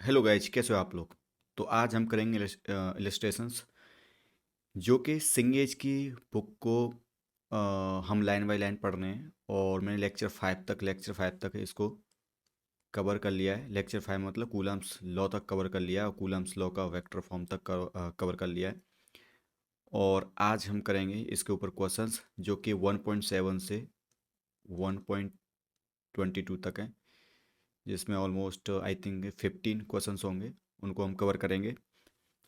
Hello guys, कैसे हो आप लोग। तो आज हम करेंगे इलस्ट्रेशंस जो कि सिंगेज की बुक को हम लाइन बाय लाइन पढ़ रहे हैं। और मैंने लेक्चर 5 तक इसको कवर कर लिया है। लेक्चर 5 मतलब कूलम्स लॉ तक कवर कर लिया है और कूलम्स लॉ का वेक्टर फॉर्म तक कवर कर लिया है। और आज हम करेंगे इसके ऊपर क्वेश्चंस जो कि 1.7 से 1.22 तक हैं, जिसमें ऑलमोस्ट आई थिंक 15 क्वेश्चंस होंगे। उनको हम कवर करेंगे।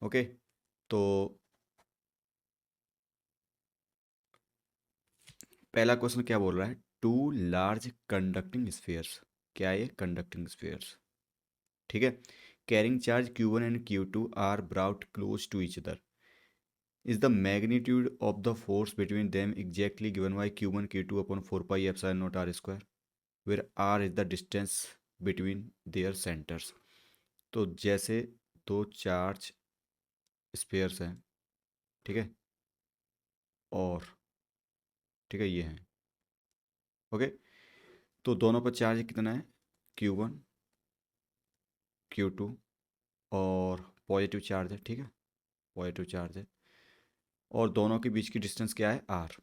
ओके। तो पहला क्वेश्चन क्या बोल रहा है, टू लार्ज कंडक्टिंग स्फीयर्स। क्या है ये कंडक्टिंग स्फीयर्स। ठीक है। Carrying charge Q1 and Q2 are brought close to each other. Is the magnitude of the force between them exactly given by Q1 Q2 upon 4 pi epsilon naught R square, where R is the distance between their centres. तो जैसे दो charge spheres हैं, ठीक है, और ठीक है ये हैं। ओके। तो दोनों पर चार्ज कितना है, Q1 Q2, और पॉजिटिव चार्ज है। ठीक है, पॉजिटिव चार्ज है। और दोनों के बीच की डिस्टेंस क्या है, आर।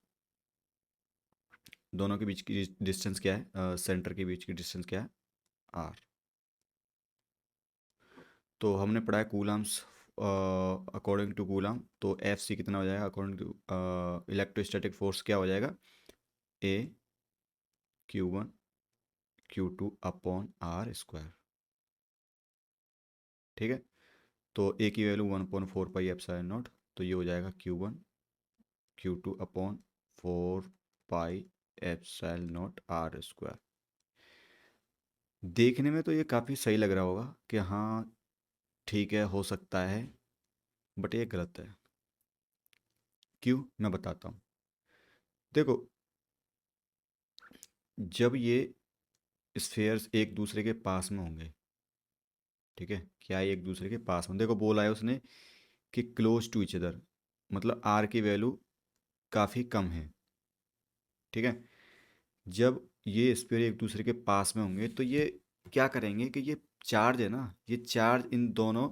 दोनों के बीच की डिस्टेंस क्या है, सेंटर के बीच की डिस्टेंस क्या है, आर। तो हमने पढ़ा है कूलम्स अकॉर्डिंग टू कूलम। तो एफ सी कितना हो जाएगा अकॉर्डिंग टू इलेक्ट्रोस्टैटिक फोर्स, क्या हो जाएगा, ए Q1 Q2 upon are square. ठीक है। तो ए की वैल्यू 1/4 पाई एप्सिलॉन नॉट, तो ये हो जाएगा Q1 Q2 upon 4 pi epsilon naught R square. देखने में तो ये काफ़ी सही लग रहा होगा कि हाँ ठीक है, हो सकता है, बट ये गलत है। क्यों, मैं बताता हूँ। देखो, जब ये स्फेयर्स एक दूसरे के पास में होंगे, ठीक है, क्या ये एक दूसरे के पास में, देखो बोला है उसने कि क्लोज टू इच अदर, मतलब आर की वैल्यू काफ़ी कम है। ठीक है। जब ये स्फेयर एक दूसरे के पास में होंगे तो ये क्या करेंगे कि ये चार्ज है ना, ये चार्ज इन दोनों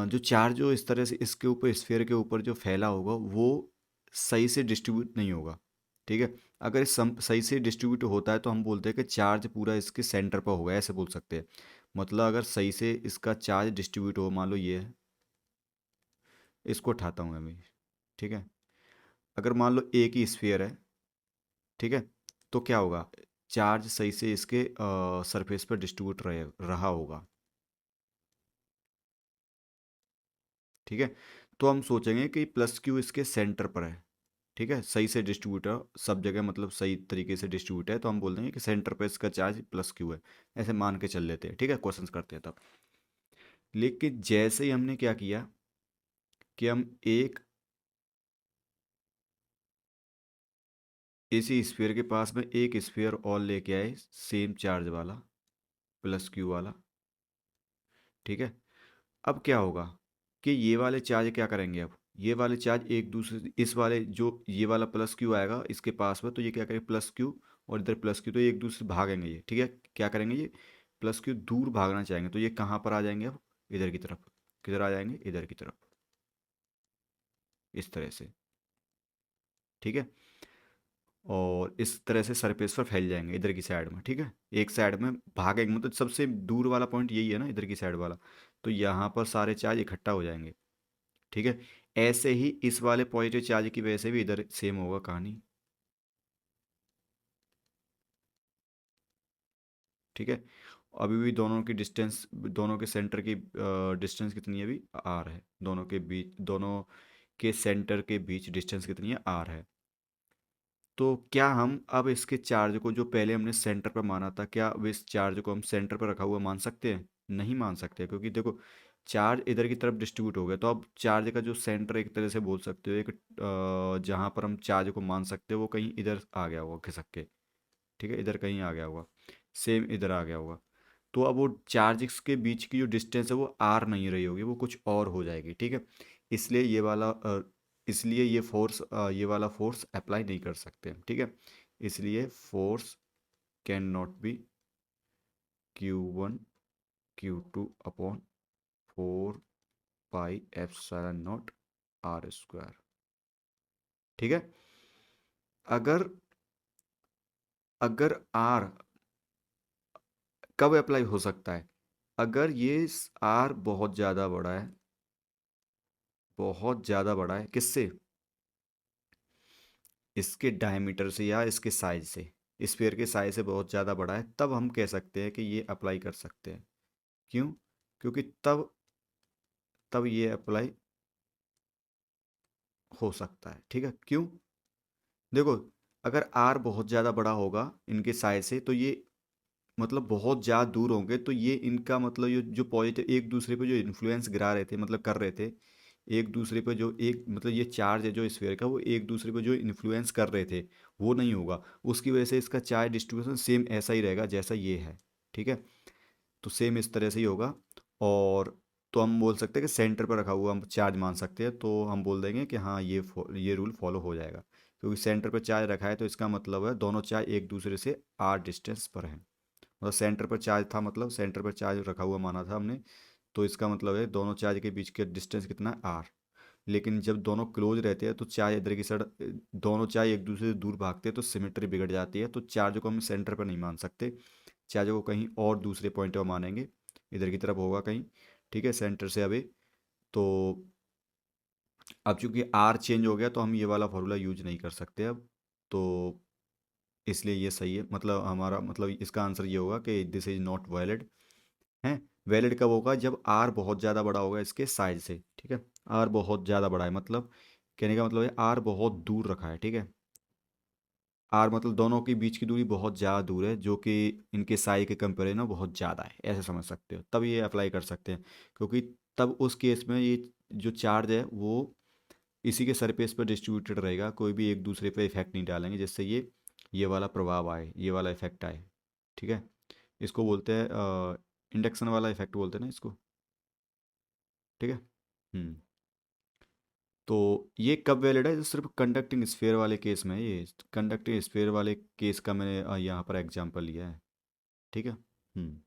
जो चार्ज जो इस तरह से इसके ऊपर स्फेयर के ऊपर जो फैला होगा वो सही से डिस्ट्रीब्यूट नहीं होगा। ठीक है। अगर सही से डिस्ट्रीब्यूट होता है तो हम बोलते हैं कि चार्ज पूरा इसके सेंटर पर होगा, ऐसे बोल सकते हैं। मतलब अगर सही से इसका चार्ज डिस्ट्रीब्यूट हो, मान लो ये है, इसको उठाता हूँ अभी। ठीक है। अगर मान लो एक ही स्फेयर है, ठीक है, तो क्या होगा, चार्ज सही से इसके सरफेस पर डिस्ट्रीब्यूट रहा होगा। ठीक है। तो हम सोचेंगे कि प्लस क्यू इसके सेंटर पर है। ठीक है, सही से डिस्ट्रीब्यूट है सब जगह, मतलब सही तरीके से डिस्ट्रीब्यूट है, तो हम बोल देंगे कि सेंटर पर इसका चार्ज प्लस क्यू है। ऐसे मान के चल लेते हैं। ठीक है, क्वेश्चंस करते हैं तब। लेकिन जैसे ही हमने क्या किया कि हम एक इसी स्फीयर के पास में एक स्फीयर और लेके आए सेम चार्ज वाला, प्लस क्यू वाला। ठीक है। अब क्या होगा कि ये वाले चार्ज क्या करेंगे, अब ये वाले चार्ज एक दूसरे, इस वाले जो ये वाला प्लस क्यू आएगा इसके पास में, तो ये क्या करेंगे प्लस क्यू, और इधर प्लस क्यू, तो ये एक दूसरे भागेंगे ये। ठीक है। क्या करेंगे, ये प्लस क्यू दूर भागना चाहेंगे, तो ये कहाँ पर आ जाएंगे अब, इधर की तरफ। किधर आ जाएंगे, इधर की तरफ, इस तरह से। ठीक है। और इस तरह से सरफेस पर फैल जाएंगे इधर की साइड में। ठीक है। एक साइड में भागेंगे, मतलब सबसे दूर वाला पॉइंट यही है ना, इधर की साइड वाला। तो यहाँ पर सारे चार्ज इकट्ठा हो जाएंगे। ठीक है। ऐसे ही इस वाले पॉजिटिव चार्ज की वजह से भी इधर सेम होगा कहानी। ठीक है। अभी भी दोनों की डिस्टेंस, दोनों के सेंटर की डिस्टेंस कितनी है, अभी आर है। दोनों के बीच, दोनों के सेंटर के बीच डिस्टेंस कितनी है, आर है। तो क्या हम अब इसके चार्ज को जो पहले हमने सेंटर पर माना था, क्या अब इस चार्ज को हम सेंटर पर रखा हुआ मान सकते हैं, नहीं मान सकते, क्योंकि देखो चार्ज इधर की तरफ डिस्ट्रीब्यूट हो गया। तो अब चार्ज का जो सेंटर, एक तरह से बोल सकते हो, एक जहाँ पर हम चार्ज को मान सकते हो वो कहीं इधर आ गया होगा खिसक के। ठीक है, इधर कहीं आ गया होगा, सेम इधर आ गया होगा। तो अब वो चार्जेस के बीच की जो डिस्टेंस है वो आर नहीं रही होगी, वो कुछ और हो जाएगी। ठीक है। इसलिए ये वाला इसलिए ये फोर्स, ये वाला फोर्स अप्लाई नहीं कर सकते हम। ठीक है। इसलिए force can not be Q1 Q2/4πε0 r²। ठीक है। अगर अगर r कब अप्लाई हो सकता है, अगर ये r बहुत ज़्यादा बड़ा है, बहुत ज़्यादा बड़ा है किससे, इसके डायमीटर से या इसके साइज से, स्फीयर के साइज से बहुत ज़्यादा बड़ा है, तब हम कह सकते हैं कि ये अप्लाई कर सकते हैं। क्यों? क्योंकि तब तब ये अप्लाई हो सकता है। ठीक है, क्यों? देखो, अगर आर बहुत ज़्यादा बड़ा होगा इनके साइज से, तो ये मतलब बहुत ज़्यादा दूर होंगे, तो ये इनका मतलब ये जो पॉजिटिव एक दूसरे पे जो इन्फ्लुएंस गिरा रहे थे, मतलब कर रहे थे, एक दूसरे पे जो एक मतलब ये चार्ज है जो स्फीयर का, वो एक दूसरे पे जो इन्फ्लुएंस कर रहे थे वो नहीं होगा। उसकी वजह से इसका चार्ज डिस्ट्रीब्यूशन सेम ऐसा ही रहेगा जैसा ये है। ठीक है, तो सेम इस तरह से ही होगा। और तो हम बोल सकते हैं कि सेंटर पर रखा हुआ हम चार्ज मान सकते हैं, तो हम बोल देंगे कि हाँ ये रूल फॉलो हो जाएगा, क्योंकि सेंटर पर चार्ज रखा है तो इसका मतलब है दोनों चार्ज एक दूसरे से आर डिस्टेंस पर हैं। मतलब सेंटर पर चार्ज था, मतलब सेंटर पर चार्ज रखा हुआ माना था हमने, तो इसका मतलब है दोनों चार्ज के बीच का डिस्टेंस कितना है, आर। लेकिन जब दोनों क्लोज रहते हैं तो चार्ज इधर की साइड, दोनों चार्ज एक दूसरे से दूर भागते हैं तो सिमेट्री बिगड़ जाती है, तो चार्ज को हम सेंटर पर नहीं मान सकते, चार्ज को कहीं और दूसरे पॉइंट पर मानेंगे, इधर की तरफ होगा कहीं। ठीक है, सेंटर से अभी। तो अब चूंकि आर चेंज हो गया तो हम ये वाला फॉर्मूला यूज नहीं कर सकते अब, तो इसलिए ये सही है, मतलब हमारा मतलब इसका आंसर ये होगा कि दिस इज नॉट वैलिड है। वैलिड कब होगा, जब आर बहुत ज़्यादा बड़ा होगा इसके साइज से। ठीक है, आर बहुत ज़्यादा बड़ा है, मतलब कहने का मतलब है आर बहुत दूर रखा है। ठीक है, आर मतलब दोनों के बीच की दूरी बहुत ज़्यादा दूर है, जो कि इनके साइज के कंपेरिजन में बहुत ज़्यादा है, ऐसे समझ सकते हो, तब ये अप्लाई कर सकते हैं। क्योंकि तब उस केस में ये जो चार्ज है वो इसी के सरफेस पर डिस्ट्रीब्यूटेड रहेगा, कोई भी एक दूसरे पे इफेक्ट नहीं डालेंगे, जिससे ये वाला प्रभाव आए, ये वाला इफेक्ट आए। ठीक है, इसको बोलते हैं इंडक्शन वाला इफेक्ट बोलते हैं ना इसको। ठीक है। हम्म। तो ये कब वैलिड है, जो सिर्फ कंडक्टिंग स्फीयर वाले केस में है, ये कंडक्टिंग स्फीयर वाले केस का मैंने यहाँ पर एग्जांपल लिया है। ठीक है। हम्म।